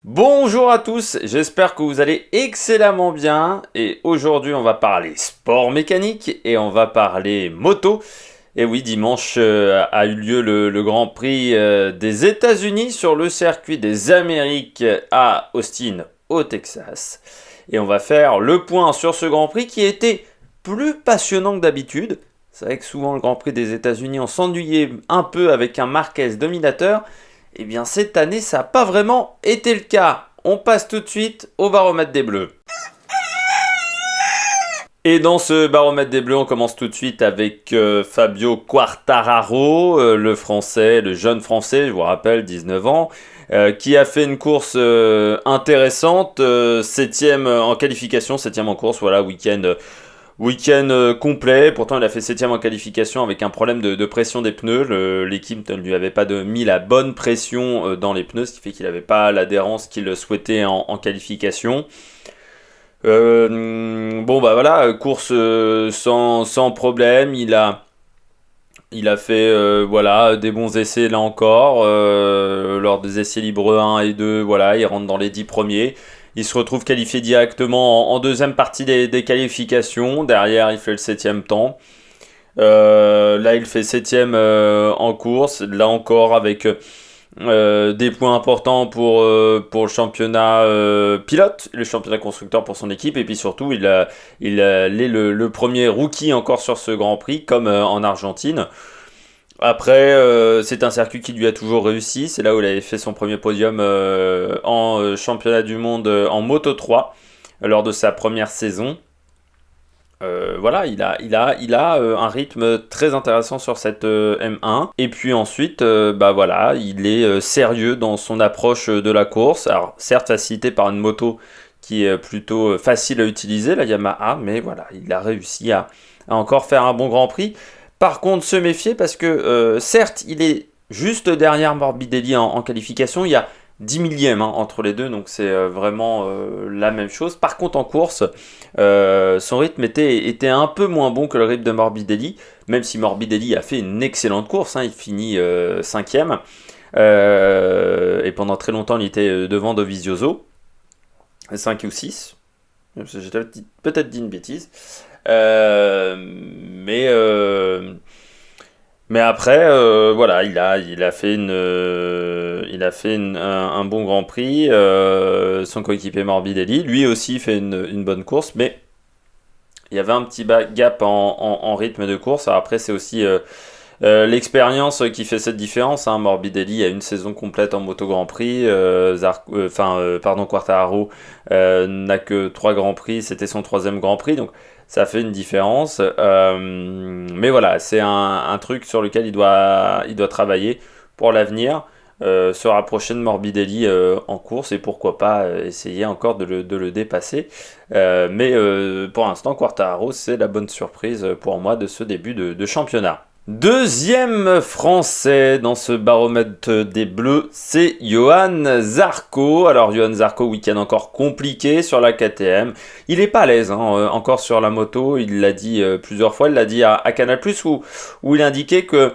Bonjour à tous, j'espère que vous allez excellemment bien et aujourd'hui on va parler sport mécanique et on va parler moto. Et oui, dimanche a eu lieu le Grand Prix des États-Unis sur le circuit des Amériques à Austin au Texas. Et on va faire le point sur ce Grand Prix qui était plus passionnant que d'habitude. C'est vrai que souvent le Grand Prix des États-Unis on s'ennuyait un peu avec un Marquez dominateur. Eh bien cette année, ça n'a pas vraiment été le cas. On passe tout de suite au baromètre des Bleus. Et dans ce baromètre des Bleus, on commence tout de suite avec Fabio Quartararo, le français, le jeune français, je vous rappelle, 19 ans, qui a fait une course intéressante, 7ème en qualification, 7ème en course, voilà, Week-end complet, pourtant il a fait 7ème en qualification avec un problème de pression des pneus. L'équipe ne lui avait pas mis la bonne pression dans les pneus, ce qui fait qu'il n'avait pas l'adhérence qu'il souhaitait en qualification. Bon bah voilà, course sans problème, il a fait voilà, des bons essais là encore, lors des essais libres 1 et 2, voilà, il rentre dans les 10 premiers. Il se retrouve qualifié directement en deuxième partie des qualifications. Derrière, il fait le 7ème temps. Là, il fait 7ème en course. Là encore, avec des points importants pour le championnat pilote, le championnat constructeur pour son équipe. Et puis surtout, il est le premier rookie encore sur ce Grand Prix, comme en Argentine. Après, c'est un circuit qui lui a toujours réussi. C'est là où il avait fait son premier podium en championnat du monde en Moto 3 lors de sa première saison. Voilà, il a un rythme très intéressant sur cette M1. Et puis ensuite, bah voilà, il est sérieux dans son approche de la course. Alors, certes facilité par une moto qui est plutôt facile à utiliser, la Yamaha, mais voilà, il a réussi à encore faire un bon Grand Prix. Par contre, se méfier parce que certes, il est juste derrière Morbidelli en qualification. Il y a 10 millièmes entre les deux, donc c'est vraiment la même chose. Par contre, en course, son rythme était un peu moins bon que le rythme de Morbidelli, même si Morbidelli a fait une excellente course. Il finit 5ème. Et pendant très longtemps, il était devant Dovizioso, 5 ou 6. J'ai peut-être dit une bêtise. Mais après, voilà, il a fait un bon Grand Prix. Son coéquipier Morbidelli, lui aussi fait une bonne course, mais il y avait un petit gap en rythme de course. Alors après, c'est aussi l'expérience qui fait cette différence. Morbidelli a une saison complète en moto Grand Prix. Quartararo n'a que 3 Grands Prix. C'était son 3e Grand Prix, donc ça fait une différence. Mais voilà, c'est un truc sur lequel il doit travailler pour l'avenir. Se rapprocher de Morbidelli en course et pourquoi pas essayer encore de le dépasser. Mais pour l'instant, Quartararo, c'est la bonne surprise pour moi de ce début de championnat. Deuxième français dans ce baromètre des Bleus, c'est Johan Zarco. Alors Johan Zarco, week-end encore compliqué sur la KTM. Il est pas à l'aise encore sur la moto, il l'a dit plusieurs fois, il l'a dit à Canal+, où il indiquait que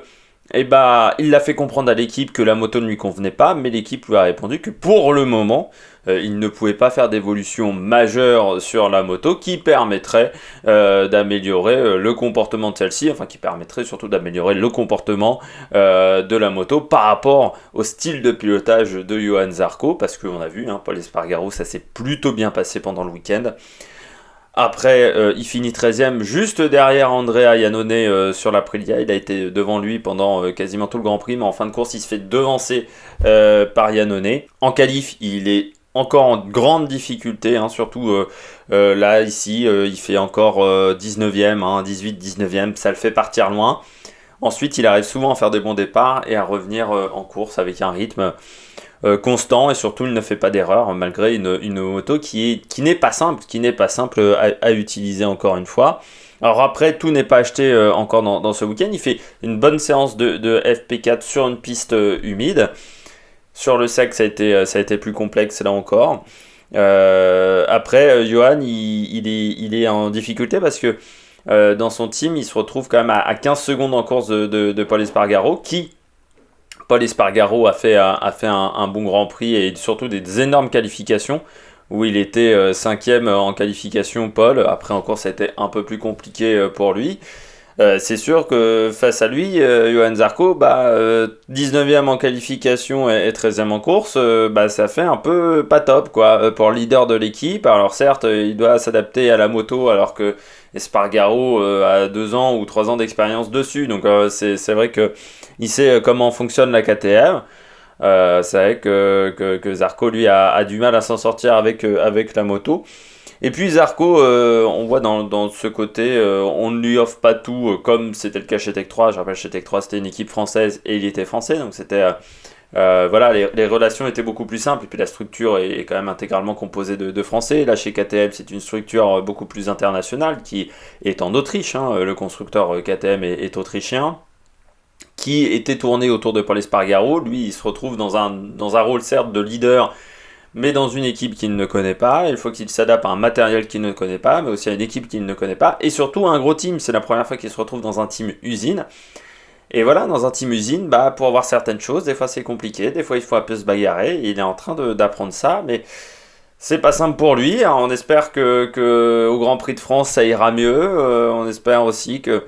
il l'a fait comprendre à l'équipe que la moto ne lui convenait pas, mais l'équipe lui a répondu que pour le moment, il ne pouvait pas faire d'évolution majeure sur la moto qui permettrait d'améliorer le comportement de celle-ci, enfin qui permettrait surtout d'améliorer le comportement de la moto par rapport au style de pilotage de Johan Zarco, parce qu'on a vu, Pol Espargaro, ça s'est plutôt bien passé pendant le week-end. Après, il finit 13ème, juste derrière Andrea Iannone sur l'Aprilia. Il a été devant lui pendant quasiment tout le Grand Prix, mais en fin de course, il se fait devancer par Iannone. En qualif, il est encore en grande difficulté, surtout là, ici, il fait encore 19ème, 18-19ème, ça le fait partir loin. Ensuite, il arrive souvent à faire des bons départs et à revenir en course avec un rythme constant, et surtout il ne fait pas d'erreur malgré une moto qui n'est pas simple à utiliser encore une fois. Alors après, tout n'est pas acheté encore dans ce week-end. Il fait une bonne séance de FP4 sur une piste humide. Sur le sec, ça a été plus complexe là encore. Après, Johan, il est en difficulté parce que dans son team, il se retrouve quand même à 15 secondes en course de Pol Espargaro, qui Paul Espargaro a fait un bon Grand Prix et surtout des énormes qualifications où il était cinquième en qualification, Paul. Après en course, ça a été un peu plus compliqué pour lui. C'est sûr que face à lui, Johan Zarco, 19e en qualification et 13e en course, ça fait un peu pas top quoi, pour le leader de l'équipe. Alors certes, il doit s'adapter à la moto alors que Espargaro a 2 ans ou 3 ans d'expérience dessus. Donc c'est vrai que il sait comment fonctionne la KTM. C'est vrai que Zarco lui a du mal à s'en sortir avec la moto. Et puis Zarco, on voit dans ce côté, on ne lui offre pas tout comme c'était le cas chez Tech 3. Je rappelle, chez Tech 3 c'était une équipe française et il était français, donc c'était voilà, les relations étaient beaucoup plus simples et puis la structure est quand même intégralement composée de Français. Là chez KTM c'est une structure beaucoup plus internationale qui est en Autriche, hein. Le constructeur KTM est autrichien, qui était tourné autour de Paul Espargaro. Lui il se retrouve dans un rôle certes de leader, mais dans une équipe qu'il ne connaît pas. Il faut qu'il s'adapte à un matériel qu'il ne connaît pas, mais aussi à une équipe qu'il ne connaît pas, et surtout à un gros team. C'est la première fois qu'il se retrouve dans un team usine. Et voilà, dans un team usine, pour avoir certaines choses, des fois c'est compliqué, des fois il faut un peu se bagarrer, et il est en train d'apprendre ça, mais c'est pas simple pour lui. Alors, on espère que au Grand Prix de France ça ira mieux. On espère aussi que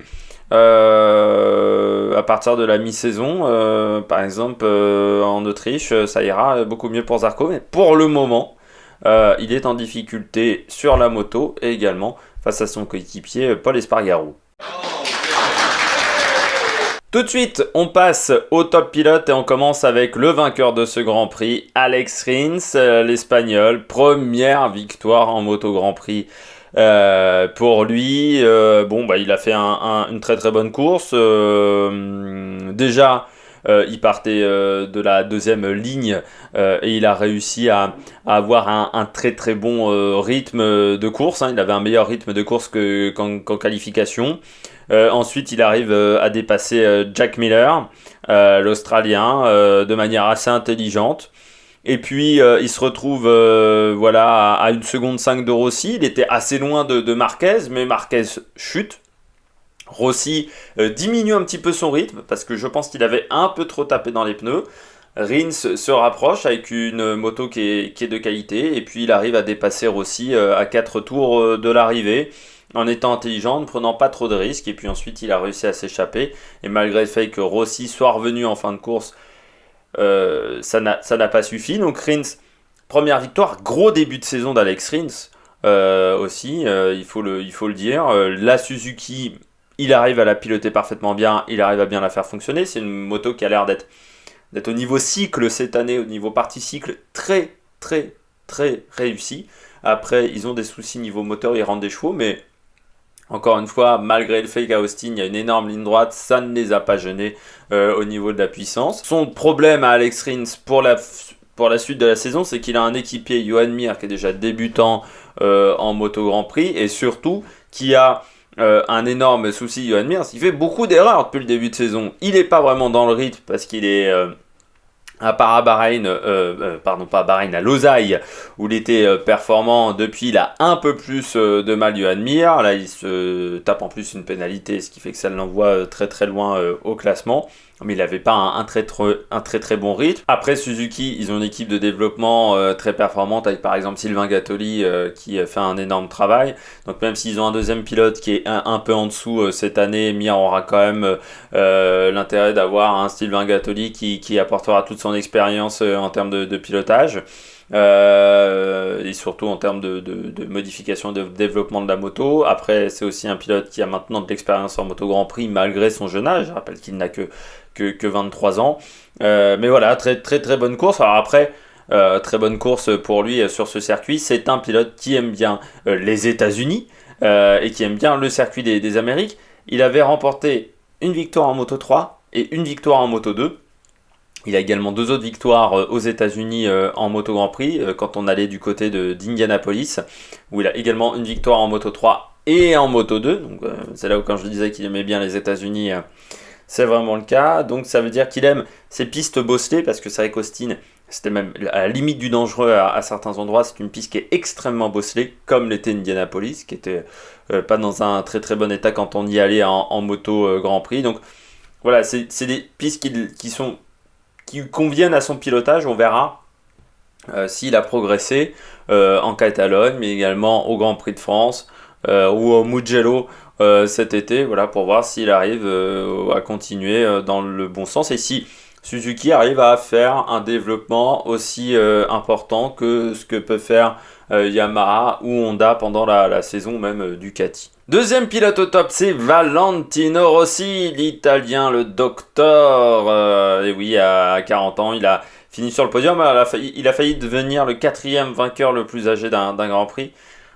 à partir de la mi-saison, par exemple en Autriche, ça ira beaucoup mieux pour Zarco. Mais pour le moment, il est en difficulté sur la moto et également face à son coéquipier Paul Espargaro. Tout de suite, on passe au top pilote et on commence avec le vainqueur de ce Grand Prix, Alex Rins, l'Espagnol. Première victoire en moto Grand Prix pour lui. Il a fait une très très bonne course. Déjà, il partait de la deuxième ligne et il a réussi à avoir un très très bon rythme de course, hein. Il avait un meilleur rythme de course qu'en qualification. Ensuite, il arrive à dépasser Jack Miller, l'Australien, de manière assez intelligente. Et puis, il se retrouve à 1 seconde 5 de Rossi. Il était assez loin de Marquez, mais Marquez chute. Rossi diminue un petit peu son rythme, parce que je pense qu'il avait un peu trop tapé dans les pneus. Rins se rapproche avec une moto qui est de qualité, et puis il arrive à dépasser Rossi à 4 tours de l'arrivée, en étant intelligent, ne prenant pas trop de risques, et puis ensuite il a réussi à s'échapper, et malgré le fait que Rossi soit revenu en fin de course, ça n'a pas suffi. Donc Rins, première victoire, gros début de saison d'Alex Rins aussi, il faut le dire. La Suzuki, il arrive à la piloter parfaitement bien, il arrive à bien la faire fonctionner. C'est une moto qui a l'air d'être au niveau cycle cette année, au niveau partie cycle, très très très réussi. Après, ils ont des soucis niveau moteur, ils rendent des chevaux, mais encore une fois, malgré le fait qu'à Austin, il y a une énorme ligne droite, ça ne les a pas gênés au niveau de la puissance. Son problème à Alex Rins pour la suite de la saison, c'est qu'il a un équipier, Johan Mir, qui est déjà débutant en moto Grand Prix, et surtout qui a un énorme souci. Johan Mir, il fait beaucoup d'erreurs depuis le début de saison. Il n'est pas vraiment dans le rythme parce qu'il est à part à Bahreïn, pas à Bahreïn, à Losail, où il était performant. Depuis, il a un peu plus de mal, Johan Mir. Là, il se tape en plus une pénalité, ce qui fait que ça l'envoie très très loin au classement. Mais il n'avait pas un très très bon rythme. Après, Suzuki, ils ont une équipe de développement très performante, avec par exemple Sylvain Gattoli qui fait un énorme travail. Donc même s'ils ont un deuxième pilote qui est un peu en dessous cette année, Mir aura quand même l'intérêt d'avoir un Sylvain Gattoli qui apportera toute son expérience en termes de pilotage. Et surtout en termes de modification et de développement de la moto. Après, c'est aussi un pilote qui a maintenant de l'expérience en moto Grand Prix malgré son jeune âge. Je rappelle qu'il n'a que 23 ans. Mais voilà, très très très bonne course. Alors après, très bonne course pour lui sur ce circuit. C'est un pilote qui aime bien les États-Unis et qui aime bien le circuit des Amériques. Il avait remporté une victoire en Moto 3 et une victoire en Moto 2. Il a également 2 autres victoires aux États-Unis en Moto Grand Prix quand on allait du côté d'Indianapolis, où il a également une victoire en Moto 3 et en Moto 2. Donc c'est là où, quand je disais qu'il aimait bien les États-Unis, c'est vraiment le cas. Donc ça veut dire qu'il aime ces pistes bosselées, parce que c'est vrai qu'Austin, c'était même à la limite du dangereux à certains endroits. C'est une piste qui est extrêmement bosselée, comme l'était Indianapolis, qui était pas dans un très très bon état quand on y allait en Moto Grand Prix. Donc voilà, c'est des pistes qui sont qui conviennent à son pilotage. On verra s'il a progressé en Catalogne, mais également au Grand Prix de France ou au Mugello cet été, voilà, pour voir s'il arrive à continuer dans le bon sens et si Suzuki arrive à faire un développement aussi important que ce que peut faire Yamaha ou Honda pendant la saison, même Ducati. Deuxième pilote au top, c'est Valentino Rossi, l'Italien, le docteur. Et oui, à 40 ans, il a fini sur le podium. Il a failli devenir le 4e vainqueur le plus âgé d'un Grand Prix.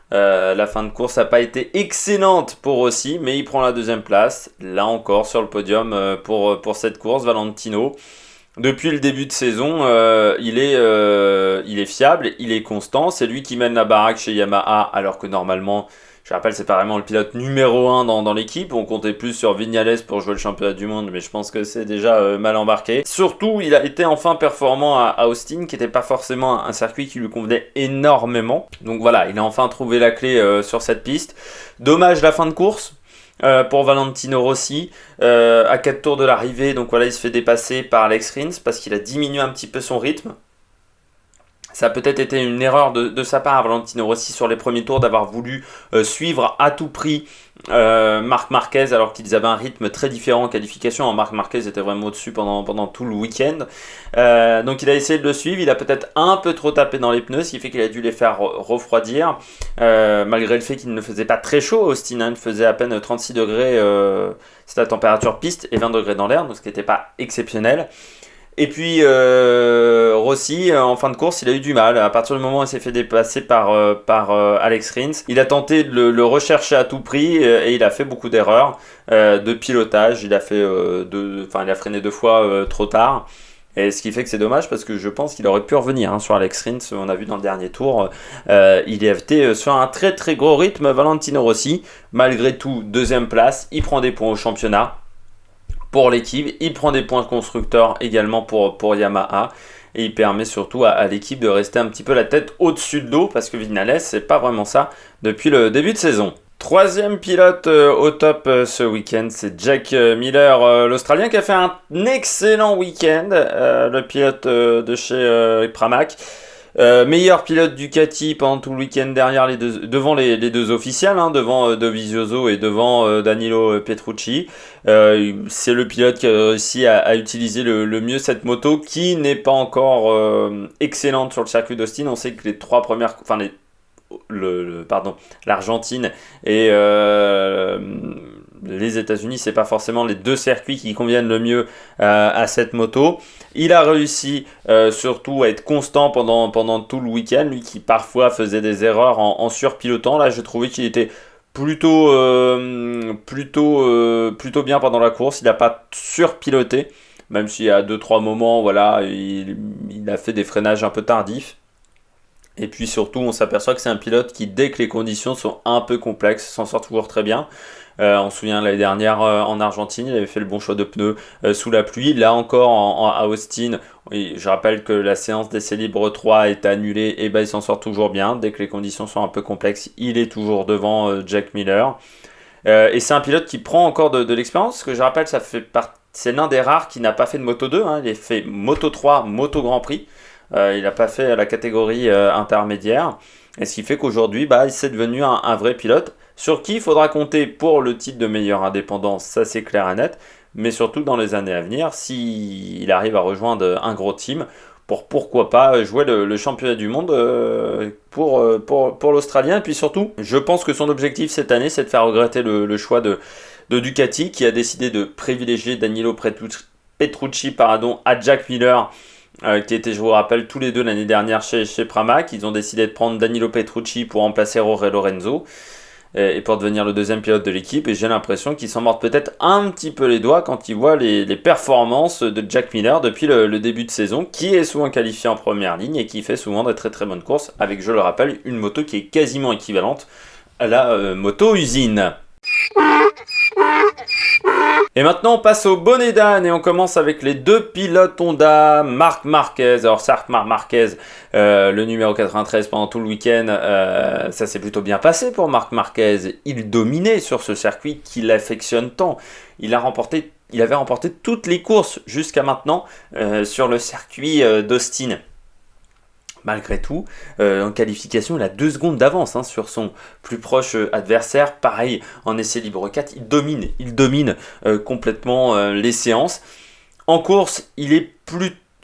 La fin de course n'a pas été excellente pour Rossi, mais il prend la 2e place, là encore sur le podium pour cette course. Valentino, depuis le début de saison, il est fiable, il est constant, c'est lui qui mène la baraque chez Yamaha, alors que normalement, je rappelle, c'est pas vraiment le pilote numéro 1 dans l'équipe. On comptait plus sur Vignales pour jouer le championnat du monde, mais je pense que c'est déjà mal embarqué. Surtout, il a été enfin performant à Austin, qui n'était pas forcément un circuit qui lui convenait énormément. Donc voilà, il a enfin trouvé la clé sur cette piste. Dommage la fin de course pour Valentino Rossi. À 4 tours de l'arrivée, donc voilà, il se fait dépasser par Alex Rins parce qu'il a diminué un petit peu son rythme. Ça a peut-être été une erreur de sa part à Valentino Rossi sur les premiers tours d'avoir voulu suivre à tout prix Marc Marquez alors qu'ils avaient un rythme très différent en qualification. Marc Marquez était vraiment au-dessus pendant tout le week-end. Donc il a essayé de le suivre, il a peut-être un peu trop tapé dans les pneus, ce qui fait qu'il a dû les faire refroidir. Malgré le fait qu'il ne faisait pas très chaud, Austin, il faisait à peine 36 degrés, c'était la température piste, et 20 degrés dans l'air, donc ce qui n'était pas exceptionnel. Et puis Rossi, en fin de course, il a eu du mal. À partir du moment où il s'est fait dépasser par Alex Rins, il a tenté de le rechercher à tout prix et il a fait beaucoup d'erreurs de pilotage. Il a freiné 2 fois trop tard. Et ce qui fait que c'est dommage parce que je pense qu'il aurait pu revenir sur Alex Rins. On a vu dans le dernier tour, il était sur un très très gros rythme. Valentino Rossi, malgré tout, 2e place, il prend des points au championnat. Pour l'équipe, il prend des points constructeurs également pour Yamaha et il permet surtout à l'équipe de rester un petit peu la tête au-dessus de l'eau parce que Vignales, c'est pas vraiment ça depuis le début de saison. 3e pilote au top ce week-end, c'est Jack Miller, l'Australien qui a fait un excellent week-end, le pilote de chez Pramac. Meilleur pilote Ducati pendant tout le week-end devant les deux officiels, devant Dovizioso et devant Danilo Petrucci. C'est le pilote qui a réussi à utiliser le mieux cette moto qui n'est pas encore excellente sur le circuit d'Austin. On sait que les 3 premières... Enfin, l'Argentine et les États-Unis, c'est pas forcément les 2 circuits qui conviennent le mieux à cette moto. Il a réussi surtout à être constant pendant tout le week-end, lui qui parfois faisait des erreurs en surpilotant. Là, je trouvais qu'il était plutôt bien pendant la course. Il n'a pas surpiloté, même s'il y a 2-3 moments, voilà, il a fait des freinages un peu tardifs. Et puis surtout, on s'aperçoit que c'est un pilote qui, dès que les conditions sont un peu complexes, s'en sort toujours très bien. On se souvient l'année dernière en Argentine, il avait fait le bon choix de pneus sous la pluie. Là encore à Austin, je rappelle que la séance d'essai libre 3 est annulée, et il s'en sort toujours bien. Dès que les conditions sont un peu complexes, il est toujours devant Jack Miller. Et c'est un pilote qui prend encore de l'expérience, parce que je rappelle, c'est l'un des rares qui n'a pas fait de Moto 2. Il a fait Moto 3, Moto Grand Prix. Il n'a pas fait la catégorie intermédiaire. Et ce qui fait qu'aujourd'hui, c'est devenu un vrai pilote sur qui il faudra compter pour le titre de meilleur indépendant, ça c'est clair et net, mais surtout dans les années à venir, s'il arrive à rejoindre un gros team, pourquoi pas jouer le championnat du monde pour l'Australien. Et puis surtout, je pense que son objectif cette année, c'est de faire regretter le choix de Ducati, qui a décidé de privilégier Danilo Petrucci à Jack Miller, qui étaient, je vous rappelle, tous les deux l'année dernière chez Pramac. Ils ont décidé de prendre Danilo Petrucci pour remplacer Jorge Lorenzo et pour devenir le 2e pilote de l'équipe. Et j'ai l'impression qu'ils s'en mordent peut-être un petit peu les doigts quand ils voient les performances de Jack Miller depuis le début de saison, qui est souvent qualifié en première ligne et qui fait souvent de très très bonnes courses avec, je le rappelle, une moto qui est quasiment équivalente à la moto usine. Et maintenant on passe au bonnet d'âne et on commence avec les 2 pilotes Honda, Marc Marquez. Alors certes, Marc Marquez, le numéro 93 pendant tout le week-end, ça s'est plutôt bien passé pour Marc Marquez. Il dominait sur ce circuit qu'il affectionne tant. Il a remporté il avait remporté toutes les courses jusqu'à maintenant sur le circuit d'Austin. Malgré tout, en qualification, il a 2 secondes d'avance sur son plus proche adversaire. Pareil, en essai libre 4, il domine complètement les séances. En course, il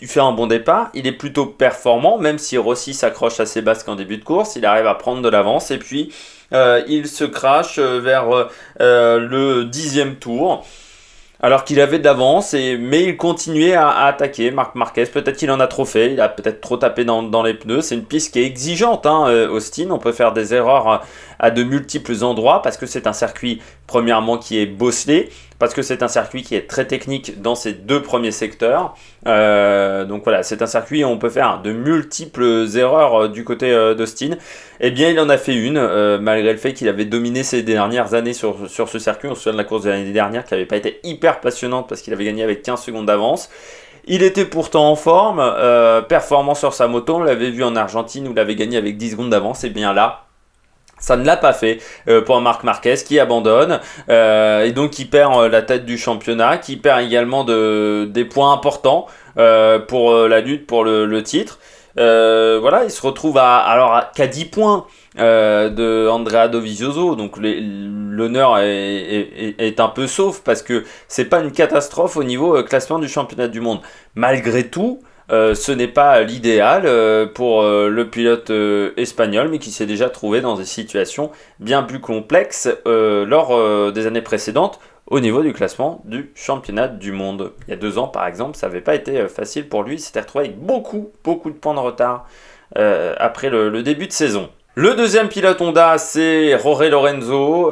fait un bon départ, il est plutôt performant, même si Rossi s'accroche à ses basques en début de course, il arrive à prendre de l'avance et puis il se crache vers le 10e tour. Alors qu'il avait de l'avance, mais il continuait à attaquer. Marc Marquez, peut-être qu'il en a trop fait, il a peut-être trop tapé dans les pneus. C'est une piste qui est exigeante, Austin. On peut faire des erreurs à de multiples endroits parce que c'est un circuit, premièrement, qui est bosselé, parce que c'est un circuit qui est très technique dans ses 2 premiers secteurs. Donc voilà, c'est un circuit où on peut faire de multiples erreurs du côté d'Austin. Eh bien, il en a fait une, malgré le fait qu'il avait dominé ces dernières années sur ce circuit. On se souvient de la course de l'année dernière qui n'avait pas été hyper passionnante parce qu'il avait gagné avec 15 secondes d'avance. Il était pourtant en forme, performant sur sa moto. On l'avait vu en Argentine où il avait gagné avec 10 secondes d'avance. Et bien là, ça ne l'a pas fait pour Marc Marquez qui abandonne et donc qui perd la tête du championnat, qui perd également des points importants pour la lutte pour le titre. Voilà, il se retrouve qu'à 10 points de Andrea Dovizioso, donc l'honneur est un peu sauf parce que c'est pas une catastrophe au niveau classement du championnat du monde. Malgré tout, ce n'est pas l'idéal pour le pilote espagnol, mais qui s'est déjà trouvé dans des situations bien plus complexes lors des années précédentes au niveau du classement du championnat du monde. Il y a 2 ans, par exemple, ça n'avait pas été facile pour lui. Il s'était retrouvé avec beaucoup de points de retard après le début de saison. Le deuxième pilote Honda, c'est Jorge Lorenzo.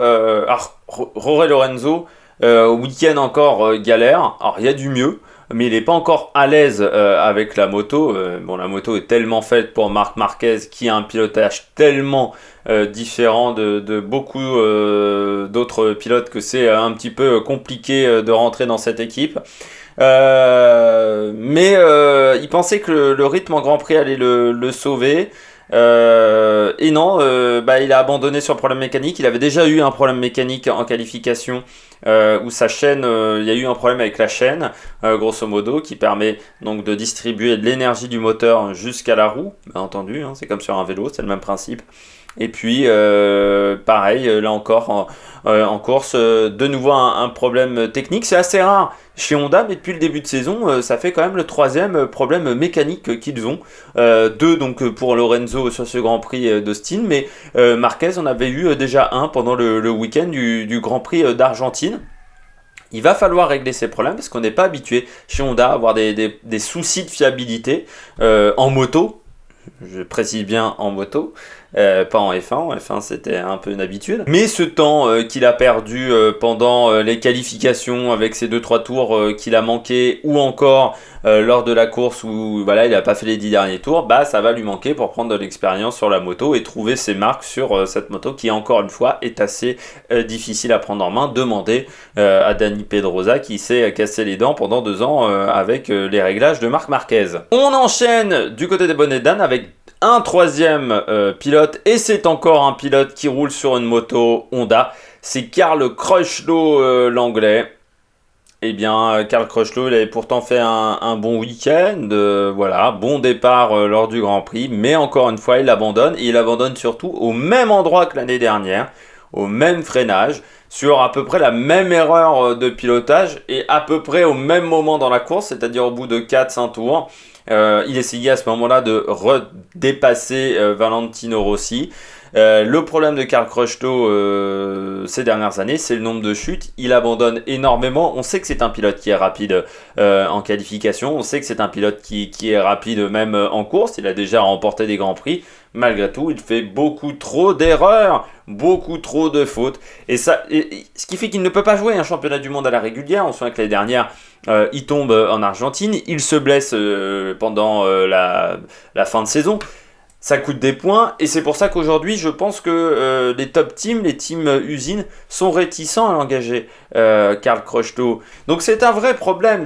Jorge Lorenzo, week-end encore galère. Alors, il y a du mieux, mais il n'est pas encore à l'aise avec la moto. La moto est tellement faite pour Marc Marquez, qui a un pilotage tellement différent de beaucoup d'autres pilotes que c'est un petit peu compliqué de rentrer dans cette équipe. Mais il pensait que le rythme en Grand Prix allait le sauver. Et non, il a abandonné sur le problème mécanique. Il avait déjà eu un problème mécanique en qualification où sa chaîne, il y a eu un problème avec la chaîne, grosso modo, qui permet donc de distribuer de l'énergie du moteur jusqu'à la roue. Bien entendu, c'est comme sur un vélo, c'est le même principe. Et puis, pareil, là encore, en course, de nouveau un problème technique. C'est assez rare chez Honda, mais depuis le début de saison, ça fait quand même le 3e problème mécanique qu'ils ont. 2 donc pour Lorenzo sur ce Grand Prix d'Austin, mais Marquez en avait eu déjà un pendant le week-end du Grand Prix d'Argentine. Il va falloir régler ces problèmes parce qu'on n'est pas habitué chez Honda à avoir des soucis de fiabilité en moto. Je précise bien en moto, pas en F1. En F1, c'était un peu une habitude. Mais ce temps qu'il a perdu pendant les qualifications avec ces 2-3 tours qu'il a manqué, ou encore lors de la course où il n'a pas fait les 10 derniers tours, ça va lui manquer pour prendre de l'expérience sur la moto et trouver ses marques sur cette moto qui, encore une fois, est assez difficile à prendre en main. Demandez à Dani Pedrosa qui s'est cassé les dents pendant 2 ans avec les réglages de Marc Marquez. On enchaîne du côté des bonnets d'âne avec un 3e pilote, et c'est encore un pilote qui roule sur une moto Honda. C'est Karl Crutchlow, l'anglais. Eh bien, Karl Crutchlow, il avait pourtant fait un bon week-end, bon départ lors du Grand Prix, mais encore une fois, il abandonne, et il abandonne surtout au même endroit que l'année dernière, au même freinage, sur à peu près la même erreur de pilotage, et à peu près au même moment dans la course, c'est-à-dire au bout de 4-5 tours. Il essayait à ce moment-là de redépasser Valentino Rossi. Le problème de Karl Crutchlow ces dernières années, c'est le nombre de chutes. Il abandonne énormément. On sait que c'est un pilote qui est rapide en qualification. On sait que c'est un pilote qui est rapide même en course. Il a déjà remporté des grands prix. Malgré tout, il fait beaucoup trop d'erreurs, beaucoup trop de fautes. Et ce qui fait qu'il ne peut pas jouer un championnat du monde à la régulière. On se souvient que l'année dernière, il tombe en Argentine. Il se blesse pendant la fin de saison. Ça coûte des points, et c'est pour ça qu'aujourd'hui, je pense que les top teams, les teams usines, sont réticents à l'engager, Karl Crutchlow. Donc c'est un vrai problème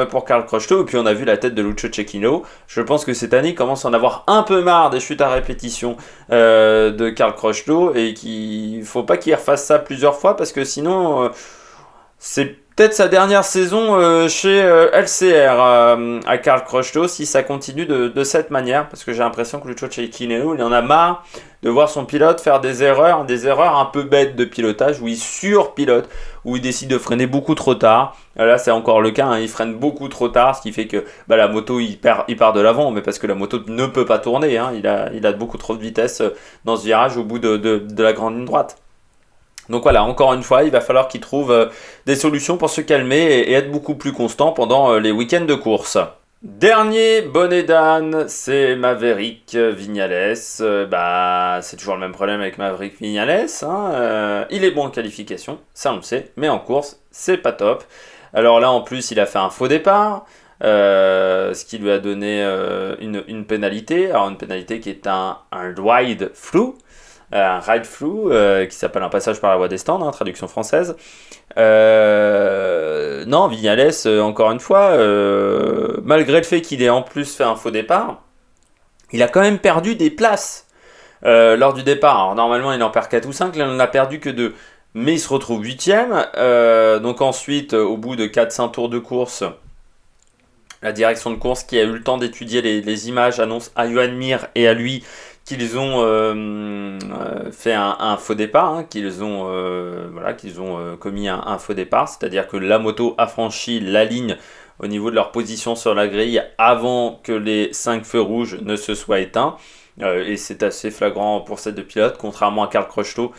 pour Karl Crutchlow. Et puis on a vu la tête de Lucio Cecchinello. Je pense que cette année, il commence à en avoir un peu marre des chutes à répétition de Karl Crutchlow, et qu'il ne faut pas qu'il refasse ça plusieurs fois, parce que sinon... c'est peut-être sa dernière saison chez LCR à Karl Crutchlow si ça continue de cette manière, parce que j'ai l'impression que Lucio Cecchinello, il en a marre de voir son pilote faire des erreurs un peu bêtes de pilotage, où il surpilote, où il décide de freiner beaucoup trop tard. Là, c'est encore le cas, hein, il freine beaucoup trop tard, ce qui fait que la moto, il part de l'avant, mais parce que la moto ne peut pas tourner, hein, il a beaucoup trop de vitesse dans ce virage au bout de la grande ligne droite. Donc voilà, encore une fois, il va falloir qu'il trouve des solutions pour se calmer et être beaucoup plus constant pendant les week-ends de course. Dernier bonnet d'âne, c'est Maverick Viñales. C'est toujours le même problème avec Maverick Viñales, hein. Il est bon en qualification, ça on le sait, mais en course, c'est pas top. Alors là, en plus, il a fait un faux départ, ce qui lui a donné une pénalité. Alors une pénalité qui est un ride through. Un ride through qui s'appelle un passage par la voie des stands, hein, traduction française. Non, Vignales, encore une fois, malgré le fait qu'il ait en plus fait un faux départ, il a quand même perdu des places lors du départ. Alors normalement, il en perd 4 ou 5, là, il n'en a perdu que 2. Mais il se retrouve 8ème. Donc ensuite, au bout de 4-5 tours de course, la direction de course qui a eu le temps d'étudier les images annonce à Johan Mir et à lui qu'ils ont fait un faux départ, hein, qu'ils ont commis un faux départ, c'est-à-dire que la moto a franchi la ligne au niveau de leur position sur la grille avant que les 5 feux rouges ne se soient éteints. Et c'est assez flagrant pour ces deux pilotes, contrairement à Karl Crutchlow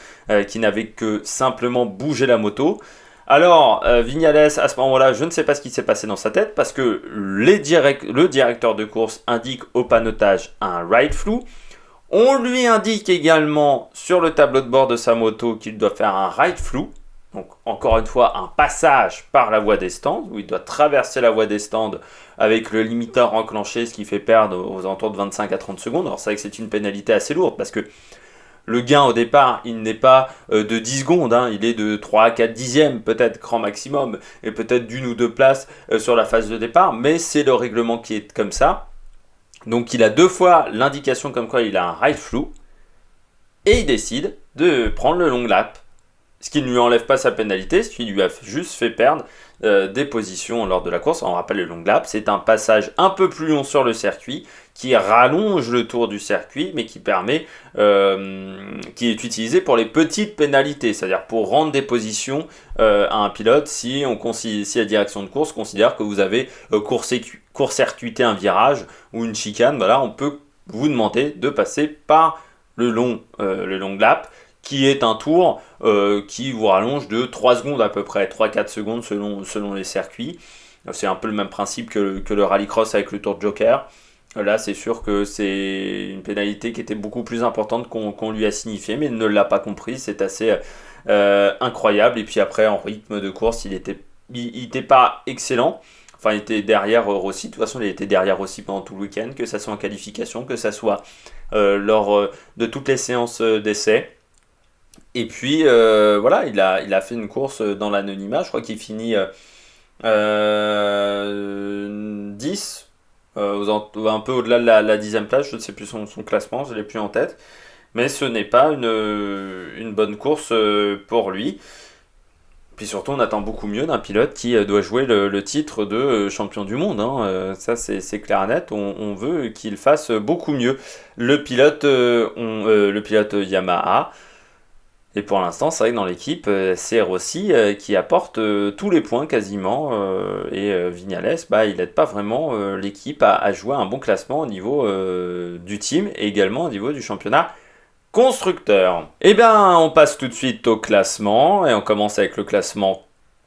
qui n'avait que simplement bougé la moto. Alors, Vignales, à ce moment-là, je ne sais pas ce qui s'est passé dans sa tête, parce que le directeur de course indique au panotage un ride through. On lui indique également sur le tableau de bord de sa moto qu'il doit faire un ride through. Donc, encore une fois, un passage par la voie des stands, où il doit traverser la voie des stands avec le limiteur enclenché, ce qui fait perdre aux alentours de 25 à 30 secondes. Alors, c'est vrai que c'est une pénalité assez lourde, parce que le gain au départ, il n'est pas de 10 secondes, hein, il est de 3 à 4 dixièmes, peut-être grand maximum, et peut-être d'une ou deux places sur la phase de départ, mais c'est le règlement qui est comme ça. Donc il a 2 fois l'indication comme quoi il a un ride through, et il décide de prendre le long lap, ce qui ne lui enlève pas sa pénalité, ce qui lui a juste fait perdre des positions lors de la course. On rappelle, le long lap, c'est un passage un peu plus long sur le circuit, qui rallonge le tour du circuit, mais qui est utilisé pour les petites pénalités, c'est-à-dire pour rendre des positions à un pilote si la direction de course considère que vous avez court-circuité un virage ou une chicane. Voilà, on peut vous demander de passer par le long lap, qui est un tour qui vous rallonge de 3 secondes à peu près, 3-4 secondes selon les circuits. C'est un peu le même principe que le rallycross avec le Tour de Joker. Là, c'est sûr que c'est une pénalité qui était beaucoup plus importante qu'on lui a signifié, mais il ne l'a pas compris. C'est assez incroyable. Et puis après, en rythme de course, il était pas excellent. Enfin, il était derrière Rossi. De toute façon, il était derrière Rossi pendant tout le week-end, que ça soit en qualification, que ça soit lors de toutes les séances d'essai. Et puis, voilà, il a fait une course dans l'anonymat. Je crois qu'il finit 10, un peu au-delà de la 10e place. Je ne sais plus son classement, je ne l'ai plus en tête. Mais ce n'est pas une bonne course pour lui. Puis surtout, on attend beaucoup mieux d'un pilote qui doit jouer le titre de champion du monde, hein. Ça, c'est clair et net. On veut qu'il fasse beaucoup mieux. Le pilote Yamaha. Et pour l'instant, c'est vrai que dans l'équipe, c'est Rossi qui apporte tous les points quasiment. Et Vignales, il n'aide pas vraiment l'équipe à jouer un bon classement au niveau du team et également au niveau du championnat constructeur. Eh bien, on passe tout de suite au classement et on commence avec le classement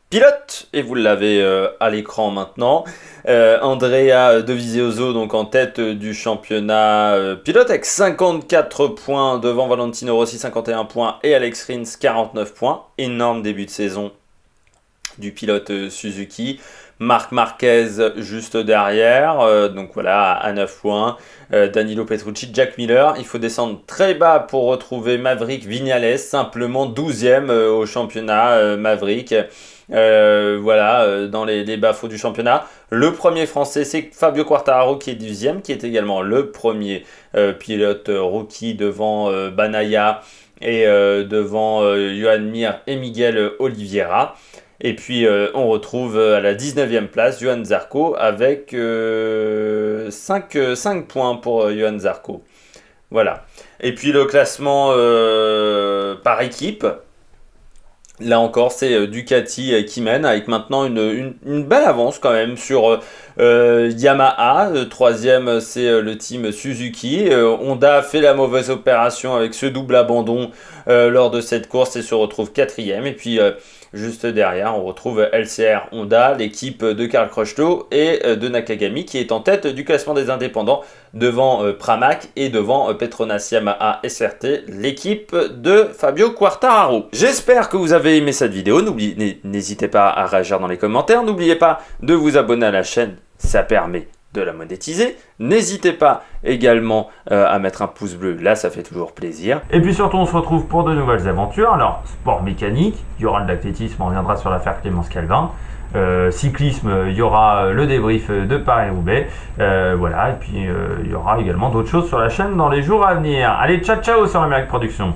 pilote. Et vous l'avez à l'écran maintenant. Andrea Dovizioso donc en tête du championnat pilote avec 54 points devant Valentino Rossi 51 points et Alex Rins 49 points. Énorme début de saison du pilote Suzuki. Marc Marquez juste derrière, donc voilà à 9 points. Danilo Petrucci, Jack Miller. Il faut descendre très bas pour retrouver Maverick Viñales, simplement 12e au championnat Maverick. Dans les bas-fonds du championnat. Le premier français, c'est Fabio Quartararo qui est 10e, qui est également le premier pilote rookie devant Banaya et devant Johan Mir et Miguel Oliveira. Et puis on retrouve à la 19e place Johan Zarco avec 5 points pour Johan Zarco. Voilà. Et puis le classement par équipe. Là encore, c'est Ducati qui mène avec maintenant une belle avance quand même sur Yamaha. Troisième, c'est le team Suzuki. Honda a fait la mauvaise opération avec ce double abandon lors de cette course et se retrouve quatrième. Et puis juste derrière, on retrouve LCR Honda, l'équipe de Karl Crutchlow et de Nakagami qui est en tête du classement des indépendants devant Pramac et devant Petronas Yamaha SRT, l'équipe de Fabio Quartararo. J'espère que vous avez aimé cette vidéo. N'hésitez pas à réagir dans les commentaires. N'oubliez pas de vous abonner à la chaîne, ça permet de la monétiser. N'hésitez pas également à mettre un pouce bleu, là ça fait toujours plaisir. Et puis surtout on se retrouve pour de nouvelles aventures. Alors sport mécanique, il y aura de l'athlétisme, on reviendra sur l'affaire Clémence Calvin. Cyclisme, il y aura le débrief de Paris-Roubaix. Voilà, et puis il y aura également d'autres choses sur la chaîne dans les jours à venir. Allez, ciao ciao sur Amérique Production.